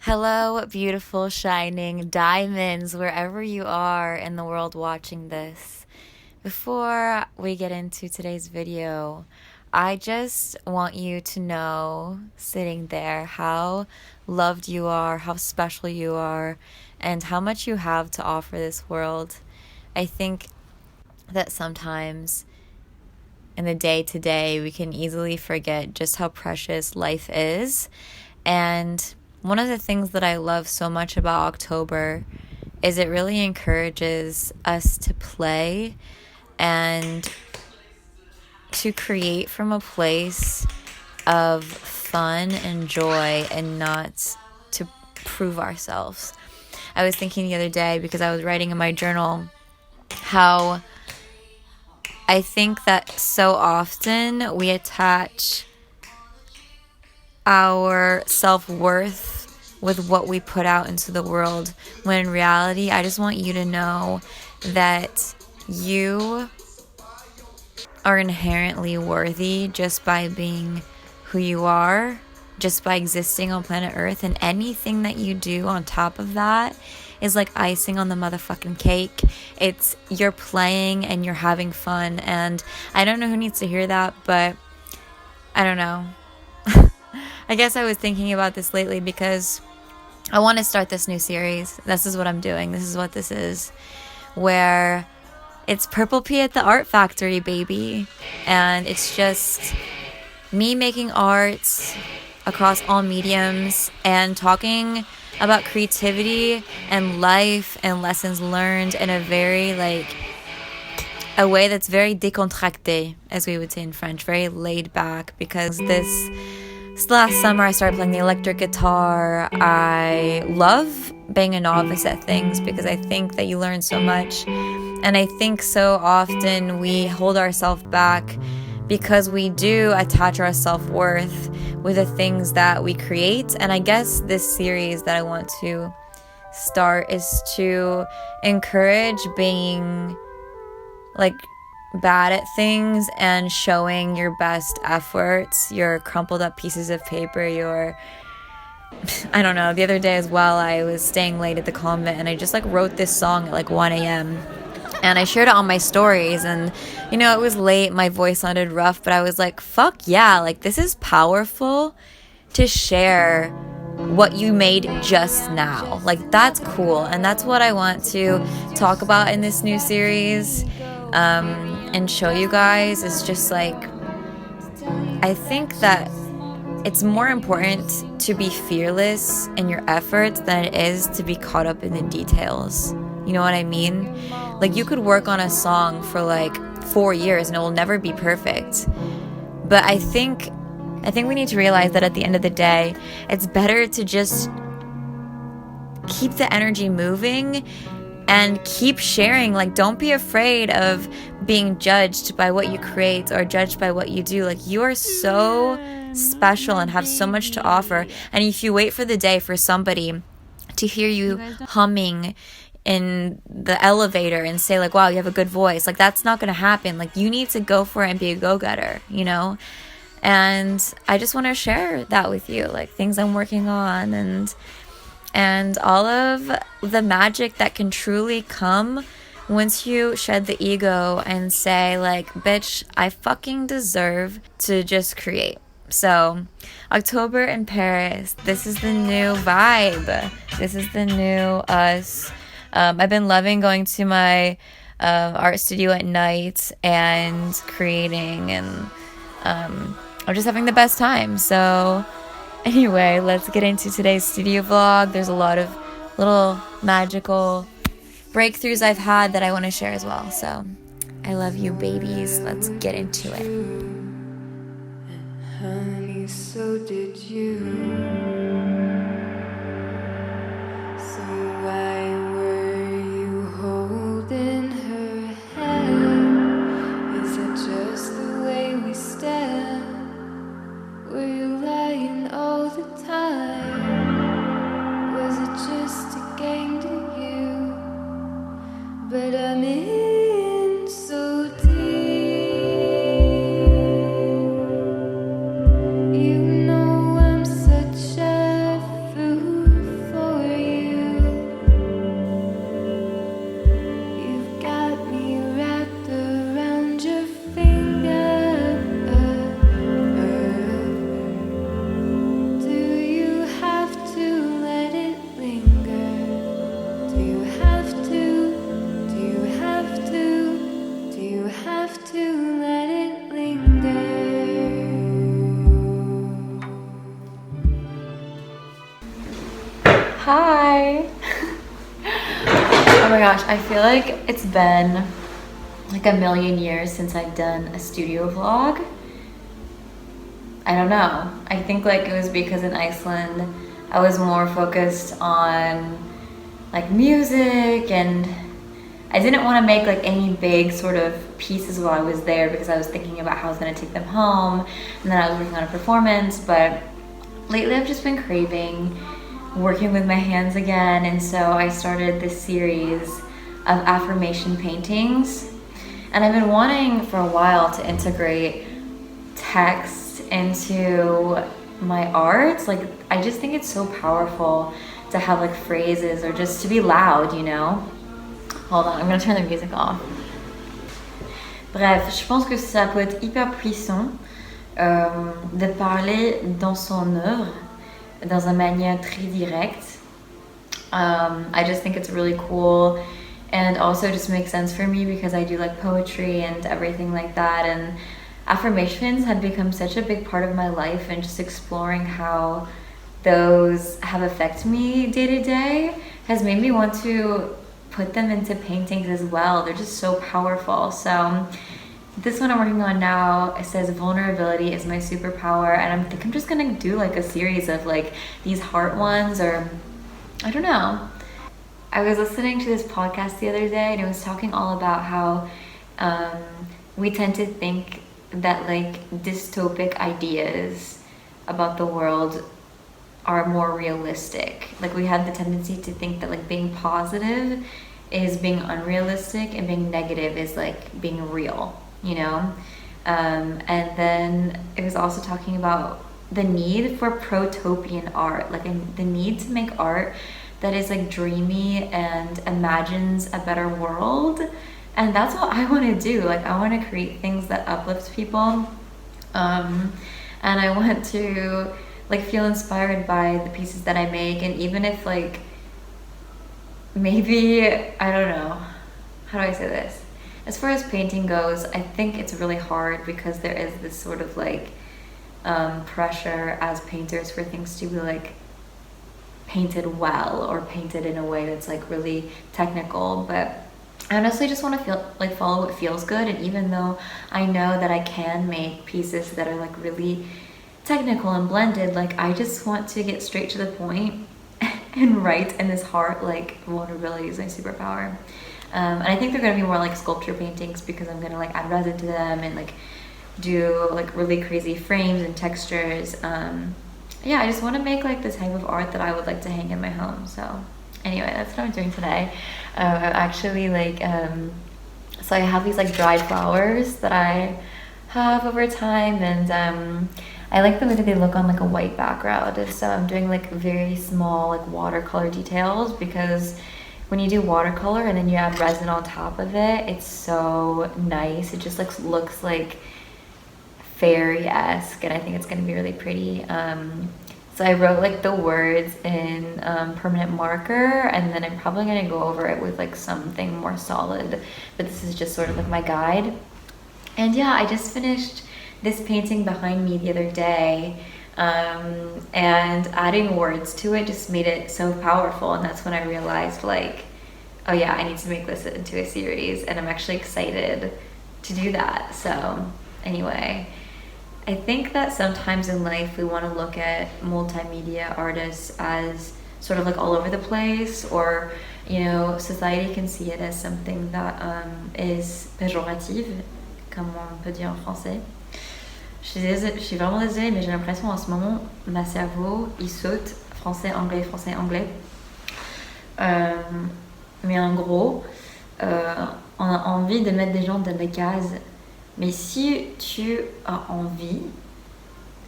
Hello, beautiful, shining diamonds, wherever you are in the world watching this. Before we get into today's video, I just want you to know, sitting there, how loved you are, how special you are, and how much you have to offer this world. I think that sometimes in the day to day, we can easily forget just how precious life is. And one of the things that I love so much about October is it really encourages us to play and to create from a place of fun and joy and not to prove ourselves. I was thinking the other day, because I was writing in my journal, how I think that so often we attach our self-worth with what we put out into the world, when in reality, I just want you to know that you are inherently worthy just by being who you are, just by existing on planet Earth, and anything that you do on top of that is like icing on the motherfucking cake. It's you're playing and you're having fun, and I don't know who needs to hear that, but I don't know. I guess I was thinking about this lately because I want to start this new series. This is what I'm doing. This is what this is. Where it's Purple Pea at the Art Factory, baby. And it's just me making art across all mediums and talking about creativity and life and lessons learned in a very, a way that's very décontracté, as we would say in French, very laid back, because this last summer I started playing the electric guitar. I love being a novice at things because I think that you learn so much. And I think so often we hold ourselves back because we do attach our self-worth with the things that we create. And I guess this series that I want to start is to encourage being bad at things and showing your best efforts, your crumpled up pieces of paper, I don't know, the other day as well, I was staying late at the convent and I just wrote this song at 1 a.m. and I shared it on my stories, and it was late, my voice sounded rough, but I was like, fuck yeah, this is powerful to share what you made just now. That's cool, and that's what I want to talk about in this new series. And show you guys is just I think that it's more important to be fearless in your efforts than it is to be caught up in the details. You know what I mean? You could work on a song for 4 years and it will never be perfect. But I think we need to realize that at the end of the day, it's better to just keep the energy moving and keep sharing. Don't be afraid of being judged by what you create or judged by what you do. You are so special and have so much to offer. And if you wait for the day for somebody to hear you humming in the elevator and say wow, you have a good voice, that's not going to happen. You need to go for it and be a go-getter, And I just want to share that with you, things I'm working on, and all of the magic that can truly come once you shed the ego and say bitch, I fucking deserve to just create. So October in Paris, this is the new vibe. This is the new us. I've been loving going to my art studio at night and creating, and I'm just having the best time. So anyway, let's get into today's studio vlog. There's a lot of little magical breakthroughs I've had that I want to share as well. So I love you, babies. Let's get into it. And honey, so did you. So why were you holding her hand? Is it just the way we stand? Were you lying all the time? Was it just a game to you? But I'm in so deep. You know I'm such a enough to let it linger. Hi! Oh my gosh, I feel like it's been like a million years since I've done a studio vlog. I don't know. I think like it was because in Iceland I was more focused on like music, and I didn't want to make like any big sort of pieces while I was there because I was thinking about how I was going to take them home, and then I was working on a performance. But lately I've just been craving working with my hands again, and so I started this series of affirmation paintings, and I've been wanting for a while to integrate text into my art. Like I just think it's so powerful to have like phrases or just to be loud, you know. Hold on, I'm gonna turn the music off. Bref, je pense que ça peut être hyper puissant de parler dans son œuvre dans une manière très directe. I just think it's really cool, and also just makes sense for me because I do like poetry and everything like that, and affirmations had become such a big part of my life, and just exploring how those have affected me day to day has made me want to put them into paintings as well. They're just so powerful. So this one I'm working on now, it says vulnerability is my superpower, and I think I'm just gonna do like a series of like these heart ones, or I don't know. I was listening to this podcast the other day, and it was talking all about how we tend to think that like dystopic ideas about the world are more realistic. Like we have the tendency to think that like being positive is being unrealistic, and being negative is like being real, you know? And then it was also talking about the need for protopian art, like the need to make art that is like dreamy and imagines a better world. And that's what I want to do. Like I want to create things that uplift people, and I want to like feel inspired by the pieces that I make. And even if like maybe, I don't know, how do I say this? As far as painting goes, I think it's really hard because there is this sort of like pressure as painters for things to be like painted well or painted in a way that's like really technical. But I honestly just want to feel like follow what feels good. And even though I know that I can make pieces that are like really technical and blended, like I just want to get straight to the point and write in this heart, like vulnerability is my superpower. And I think they're going to be more like sculpture paintings because I'm going to like add resin to them and like do like really crazy frames and textures. Yeah, I just want to make like the type of art that I would like to hang in my home. So anyway, that's what I'm doing today. I'm actually like, so I have these like dried flowers that I have over time, and I like the way that they look on like a white background. And so I'm doing like very small like watercolor details, because when you do watercolor and then you add resin on top of it, it's so nice. It just like looks like fairy-esque, and I think it's gonna be really pretty. So I wrote like the words in permanent marker, and then I'm probably gonna go over it with like something more solid, but this is just sort of like my guide. And yeah, I just finished this painting behind me the other day, and adding words to it just made it so powerful, and that's when I realized like, oh yeah, I need to make this into a series, and I'm actually excited to do that. So anyway, I think that sometimes in life we want to look at multimedia artists as sort of like all over the place, or you know, society can see it as something that is péjorative, comme on peut dire en français. Je suis vraiment désolée, mais j'ai l'impression en ce moment, ma cerveau, il saute français, anglais, français, anglais. Mais en gros, on a envie de mettre des gens dans des cases. Mais si tu as envie,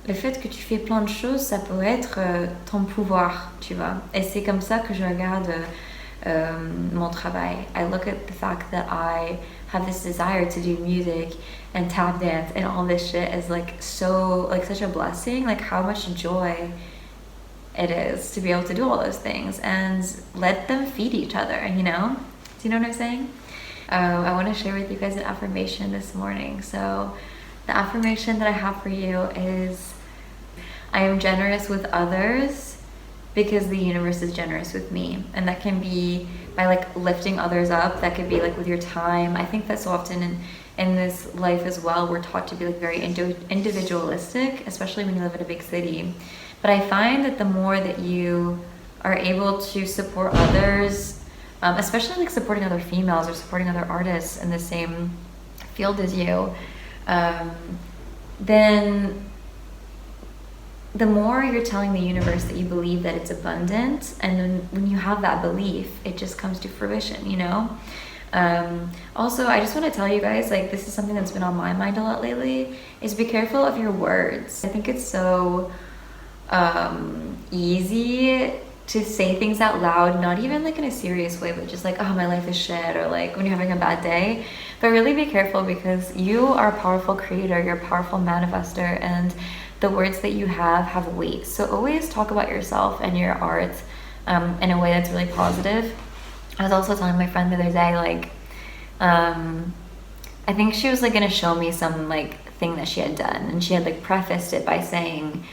le fait que tu fais plein de choses, ça peut être ton pouvoir, tu vois. Et c'est comme ça que je regarde mon travail. I look at the fact that I have this desire to do music and tap dance and all this shit as like so, like such a blessing, like how much joy it is to be able to do all those things and let them feed each other, you know? Do you know what I'm saying? I want to share with you guys an affirmation this morning. So the affirmation that I have for you is, I am generous with others because the universe is generous with me. And that can be by like lifting others up. That could be like with your time. I think that so often in this life as well, we're taught to be like very individualistic, especially when you live in a big city. But I find that the more that you are able to support others, especially like supporting other females or supporting other artists in the same field as you, then the more you're telling the universe that you believe that it's abundant, and then when you have that belief, it just comes to fruition, you know? Also, I just want to tell you guys, like, this is something that's been on my mind a lot lately, is be careful of your words. I think it's so easy to say things out loud, not even like in a serious way, but just like, oh, my life is shit, or like when you're having a bad day. But really be careful, because you are a powerful creator, you're a powerful manifester, and the words that you have weight. So always talk about yourself and your art in a way that's really positive. I was also telling my friend the other day, like, I think she was like gonna show me some like thing that she had done, and she had like prefaced it by saying,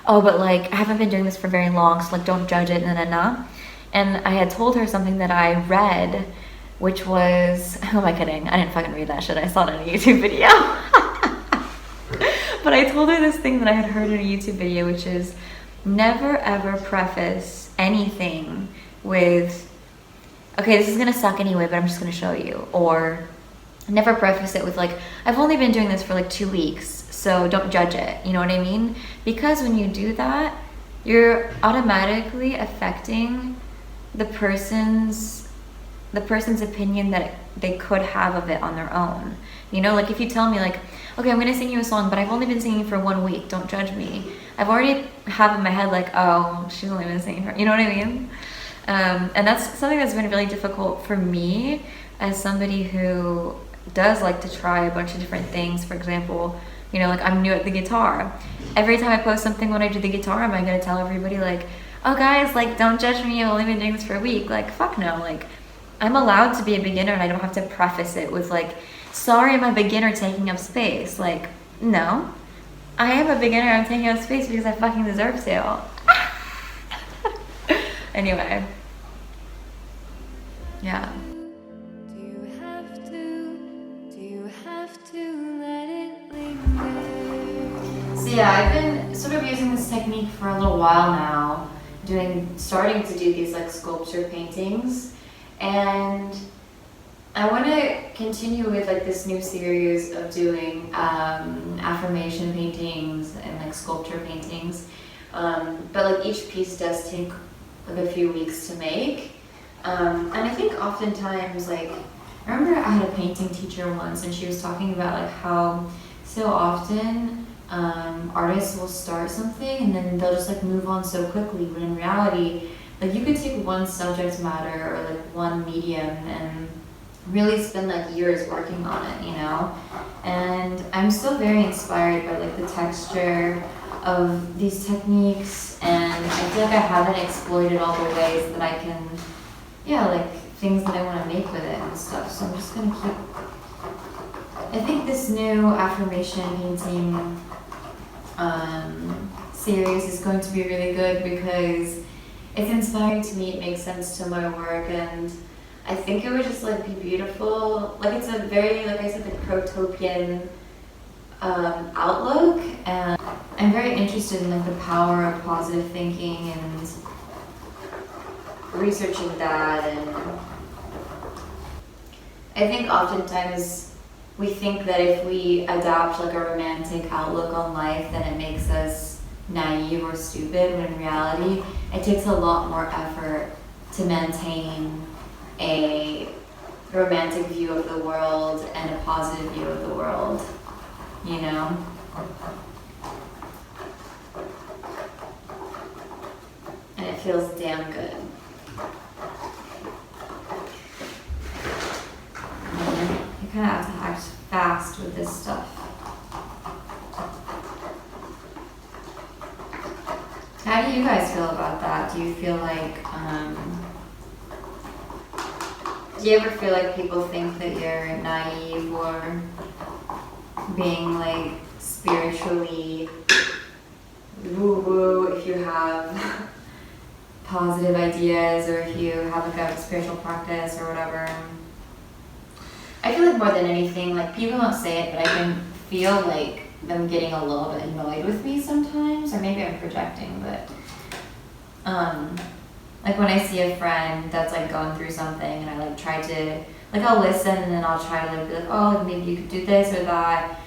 oh, but like, I haven't been doing this for very long, so like, don't judge it, And I had told her something that I read, which was, who am I kidding? I didn't fucking read that shit, I saw it in a YouTube video. But I told her this thing that I had heard in a YouTube video, which is, never ever preface anything with, okay, this is gonna suck anyway, but I'm just gonna show you. Or never preface it with like, I've only been doing this for like 2 weeks, so don't judge it. You know what I mean? Because when you do that, you're automatically affecting the person's opinion that they could have of it on their own. You know, like if you tell me like, okay, I'm gonna sing you a song, but I've only been singing for 1 week, don't judge me. I've already have in my head like, oh, she's only been singing for, you know what I mean? And that's something that's been really difficult for me as somebody who does like to try a bunch of different things. For example, you know, like I'm new at the guitar. Every time I post something when I do the guitar, am I gonna tell everybody like, oh guys, like don't judge me, I've only been doing this for a week? Like, fuck no. Like, I'm allowed to be a beginner, and I don't have to preface it with like, sorry, I'm a beginner taking up space. Like, no, I am a beginner, I'm taking up space because I fucking deserve to. Anyway, yeah. Do you have to let it linger? So yeah, I've been sort of using this technique for a little while now, starting to do these like sculpture paintings, and I want to continue with like this new series of doing affirmation paintings and like sculpture paintings, but like each piece does take like a few weeks to make, and I think oftentimes, like, I remember I had a painting teacher once, and she was talking about like how so often artists will start something and then they'll just like move on so quickly, when in reality, like, you could take one subject matter or like one medium and really spend like years working on it, you know? And I'm still very inspired by like the texture of these techniques, and I feel like I haven't exploited all the ways that I can, yeah, like things that I want to make with it and stuff. So I'm just gonna keep, I think this new affirmation painting series is going to be really good because it's inspiring to me, it makes sense to my work, and I think it would just like be beautiful. Like, it's a very, like I said, like protopian outlook, and I'm very interested in like the power of positive thinking and researching that. And I think oftentimes we think that if we adopt like a romantic outlook on life, then it makes us naive or stupid, when in reality it takes a lot more effort to maintain a romantic view of the world and a positive view of the world, you know? And it feels damn good. You kind of have to act fast with this stuff. How do you guys feel about that? Do you feel like Do you ever feel like people think that you're naive or being like spiritually woo-woo if you have positive ideas or if you have like a spiritual practice or whatever? I feel like more than anything, like people don't say it, but I can feel like them getting a little bit annoyed with me sometimes, or maybe I'm projecting, but like when I see a friend that's like going through something and I like try to, like I'll listen and then I'll try to like be like, oh, like maybe you could do this or that.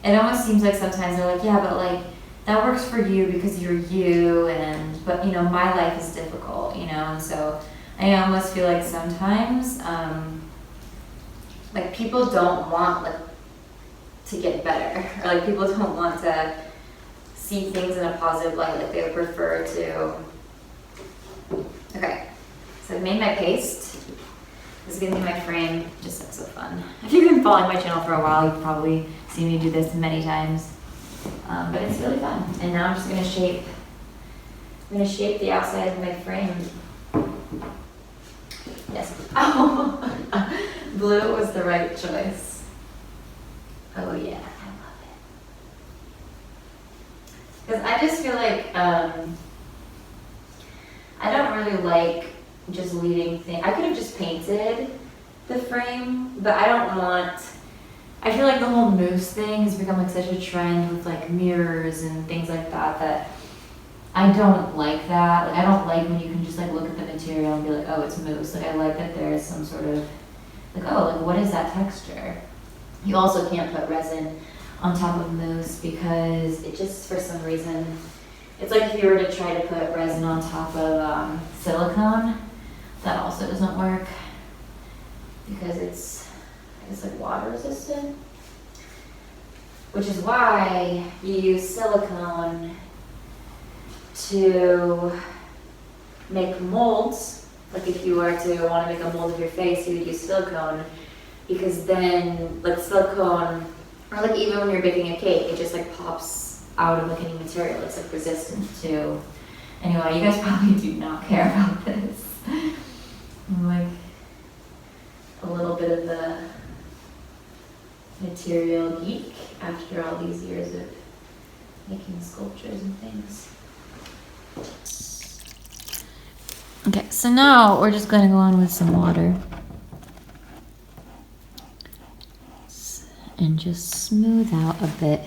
It almost seems like sometimes they're like, yeah, but like that works for you because you're you, and but you know my life is difficult, you know, and so I almost feel like sometimes like people don't want like to get better, or like people don't want to see things in a positive light, like they would prefer to. Okay, so I've made my paste. This is gonna be my frame, just looks so fun. If you've been following my channel for a while, you've probably seen me do this many times. But it's really fun. And now I'm just gonna shape, the outside of my frame. Yes. Oh, blue was the right choice. Oh yeah, I love it. Because I just feel like, I don't really like just leaving things. I could have just painted the frame, but I don't want, I feel like the whole mousse thing has become like such a trend with like mirrors and things like that, that I don't like that. Like I don't like when you can just like look at the material and be like, oh, it's mousse. Like I like that there's some sort of like, oh, like what is that texture? You also can't put resin on top of mousse because it just, for some reason, it's like if you were to try to put resin on top of silicone, that also doesn't work because it's, I guess, like water resistant, which is why you use silicone to make molds. Like if you were to want to make a mold of your face, you would use silicone, because then like silicone, or like even when you're baking a cake, it just like pops out of like any material. It's like resistant to. Anyway, you guys probably do not care about this. I'm like a little bit of the material geek after all these years of making sculptures and things. Okay, so now we're just going to go on with some water and just smooth out a bit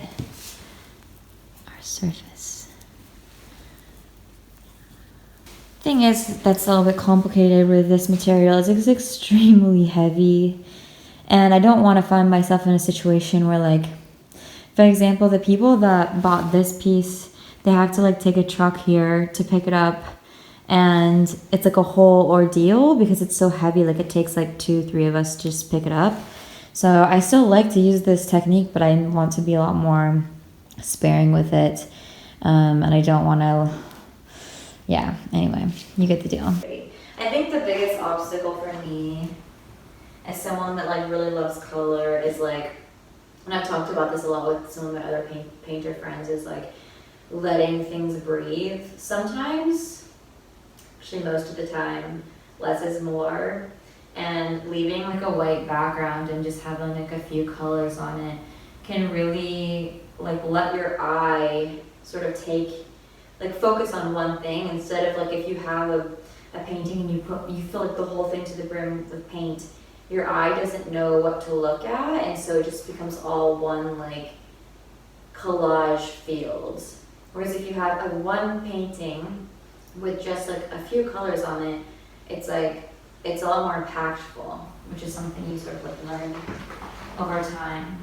our surface. Thing is, that's a little bit complicated with this material, is it's extremely heavy, and I don't want to find myself in a situation where, like, for example, the people that bought this piece, they have to like take a truck here to pick it up, and it's like a whole ordeal because it's so heavy. Like it takes like 2-3 of us to just pick it up. So I still like to use this technique, but I want to be a lot more sparing with it, and I don't want to. Yeah, anyway, you get the deal. I think the biggest obstacle for me as someone that like really loves color is like, and I've talked about this a lot with some of my other painter friends, is like letting things breathe. Sometimes, actually most of the time, less is more, and leaving like a white background and just having like a few colors on it can really like let your eye sort of take, like focus on one thing, instead of like if you have a painting and you fill like the whole thing to the brim with paint, your eye doesn't know what to look at, and so it just becomes all one like collage field. Whereas if you have a one painting with just like a few colors on it, it's like, it's a lot more impactful, which is something you sort of like learn over time.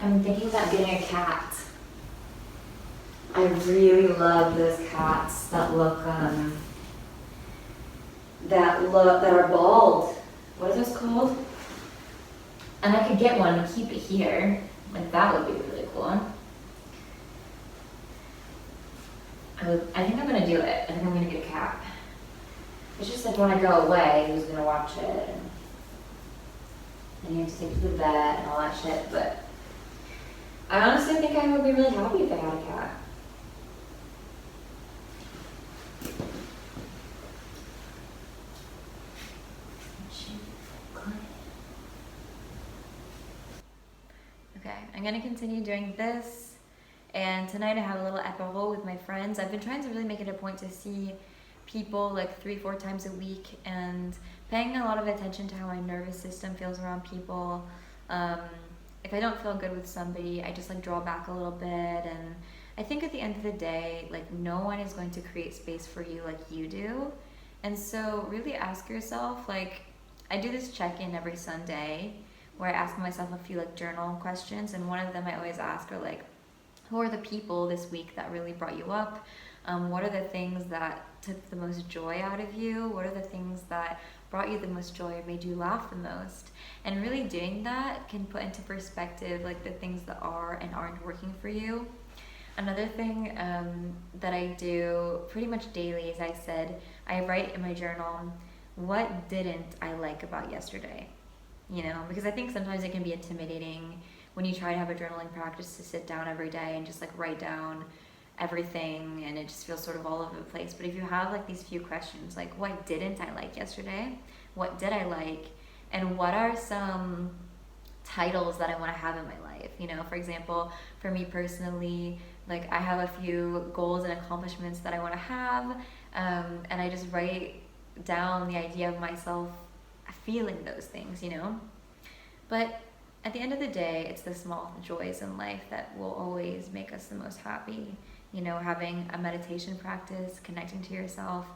I'm thinking about getting a cat. I really love those cats that look that are bald. What are those called? And I could get one and keep it here. Like that would be really cool. I think I'm gonna do it. I think I'm gonna get a cat. It's just like when I go away, who's gonna watch it? And you have to take it to the vet and all that shit. But I honestly think I would be really happy if I had a cat. Okay, I'm gonna continue doing this. And tonight I have a little apéro with my friends. I've been trying to really make it a point to see people like 3-4 times a week and paying a lot of attention to how my nervous system feels around people. Um, if I don't feel good with somebody, I just like draw back a little bit. And I think at the end of the day, like no one is going to create space for you like you do. And so really ask yourself, like, I do this check-in every Sunday where I ask myself a few like journal questions, and one of them I always ask are like, who are the people this week that really brought you up? What are the things that took the most joy out of you? What are the things that brought you the most joy or made you laugh the most? And really doing that can put into perspective like the things that are and aren't working for you. Another thing that I do pretty much daily, as I said, I write in my journal, what didn't I like about yesterday? You know, because I think sometimes it can be intimidating when you try to have a journaling practice to sit down every day and just like write down everything, and it just feels sort of all over the place. But if you have like these few questions, like what didn't I like yesterday? What did I like? And what are some titles that I want to have in my life? You know, for example, for me personally, like I have a few goals and accomplishments that I want to have, and I just write down the idea of myself feeling those things, you know? But at the end of the day, it's the small joys in life that will always make us the most happy. You know, having a meditation practice, connecting to yourself.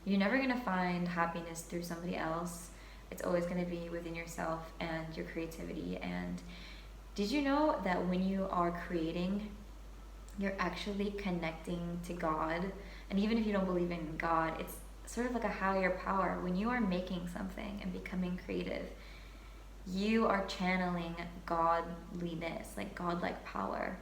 You're never going to find happiness through somebody else. It's always going to be within yourself and your creativity. And did you know that when you are creating, you're actually connecting to God? And even if you don't believe in God, it's sort of like a higher power. When you are making something and becoming creative, you are channeling godliness, like godlike power.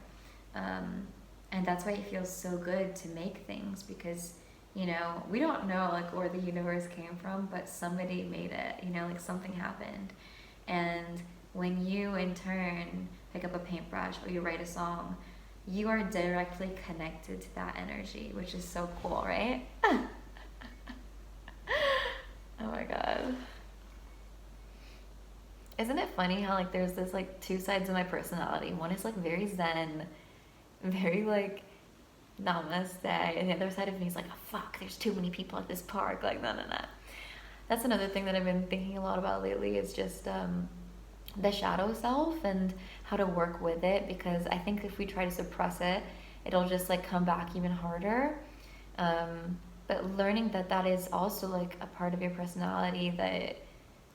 And that's why it feels so good to make things, because, you know, we don't know like where the universe came from, but somebody made it, you know, like something happened. And when you in turn pick up a paintbrush or you write a song, you are directly connected to that energy, which is so cool, right? Oh my god. Isn't it funny how like there's this like two sides of my personality? One is like very zen, very like namaste, and the other side of me is like, oh, fuck, there's too many people at this park, like no. That's another thing that I've been thinking a lot about lately, is just the shadow self and how to work with it, because I think if we try to suppress it, it'll just like come back even harder. But learning that that is also like a part of your personality, that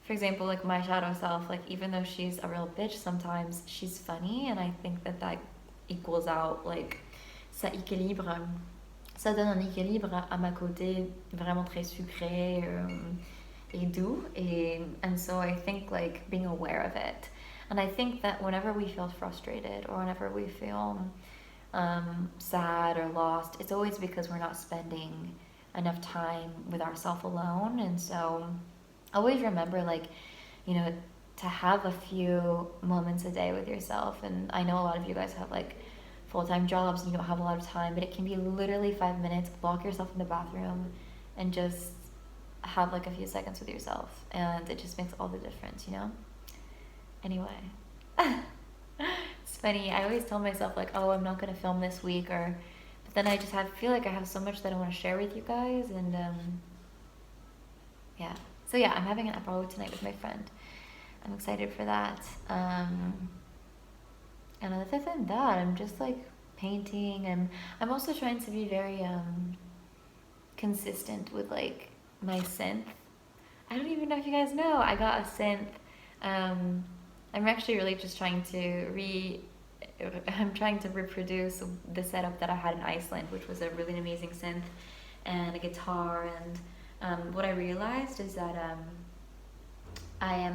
for example, like my shadow self, like even though she's a real bitch sometimes, she's funny, and I think that that equals out, like ça équilibre, ça donne un équilibre à ma côté vraiment très sucré et doux, and so I think like being aware of it, and I think that whenever we feel frustrated or whenever we feel sad or lost, it's always because we're not spending enough time with ourselves alone. And so always remember, like, you know, to have a few moments a day with yourself. And I know a lot of you guys have like full-time jobs and you don't have a lot of time, but it can be literally 5 minutes. Lock yourself in the bathroom and just have like a few seconds with yourself, and it just makes all the difference, you know? Anyway. It's funny, I always tell myself like, oh, I'm not gonna film this week, or but then I just feel like I have so much that I want to share with you guys. And yeah, so yeah, I'm having an apéro tonight with my friend. I'm excited for that. And other than that, I'm just like painting, and I'm also trying to be very consistent with like my synth. I don't even know if you guys know, I got a synth. I'm actually really just trying to I'm trying to reproduce the setup that I had in Iceland, which was a really amazing synth and a guitar. And what I realized is that I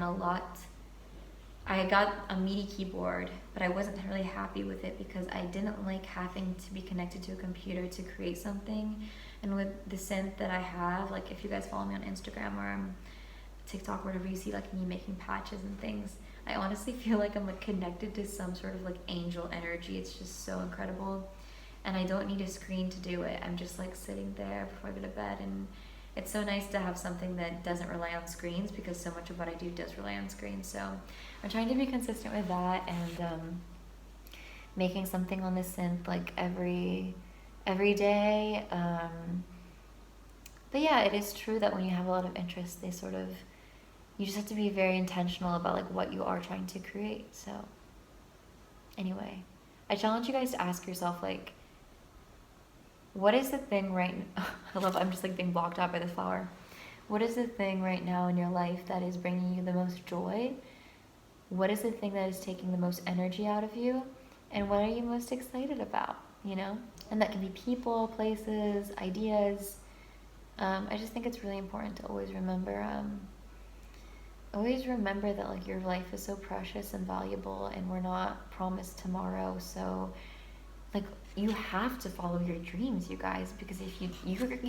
got a MIDI keyboard, but I wasn't really happy with it because I didn't like having to be connected to a computer to create something. And with the synth that I have, like if you guys follow me on Instagram or TikTok, wherever you see like me making patches and things, I honestly feel like I'm like connected to some sort of like angel energy. It's just so incredible. And I don't need a screen to do it. I'm just like sitting there before I go to bed, and it's so nice to have something that doesn't rely on screens, because so much of what I do does rely on screens. So I'm trying to be consistent with that, and making something on the synth like every day. But yeah, it is true that when you have a lot of interests, they sort of, you just have to be very intentional about like what you are trying to create. So anyway, I challenge you guys to ask yourself, like, what is the thing right now? I love, I'm just like being blocked out by the flower. What is the thing right now in your life that is bringing you the most joy? What is the thing that is taking the most energy out of you? And what are you most excited about, you know? And that can be people, places, ideas. I just think it's really important to always remember that like your life is so precious and valuable, and we're not promised tomorrow. So like, you have to follow your dreams, you guys, because if you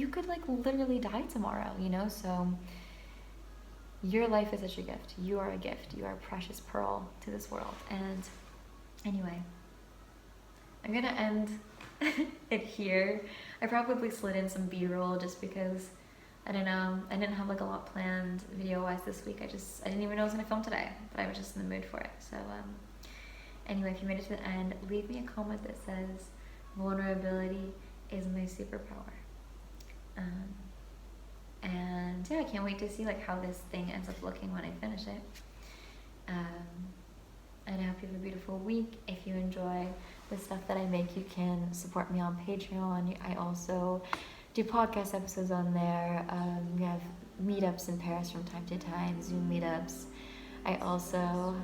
could like literally die tomorrow, you know? So your life is such a gift. You are a gift. You are a precious pearl to this world. And anyway, I'm gonna end it here. I probably slid in some B-roll just because I don't know, I didn't have like a lot planned video-wise this week. I didn't even know I was gonna film today, but I was just in the mood for it. So anyway, if you made it to the end, leave me a comment that says vulnerability is my superpower. And yeah, I can't wait to see like how this thing ends up looking when I finish it. And I hope you have a beautiful week. If you enjoy the stuff that I make, you can support me on Patreon. I also do podcast episodes on there. We have meetups in Paris from time to time, Zoom meetups. I also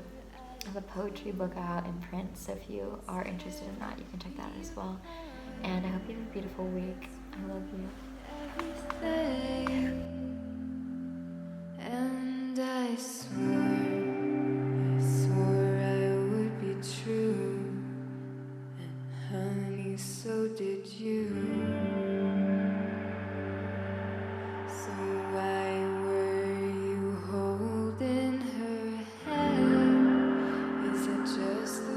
have a poetry book out in print, so if you are interested in that, you can check that out as well. And I hope you have a beautiful week. I love you. And I swore I would be true, and honey, so did you. So why were you holding her hand? Is it just the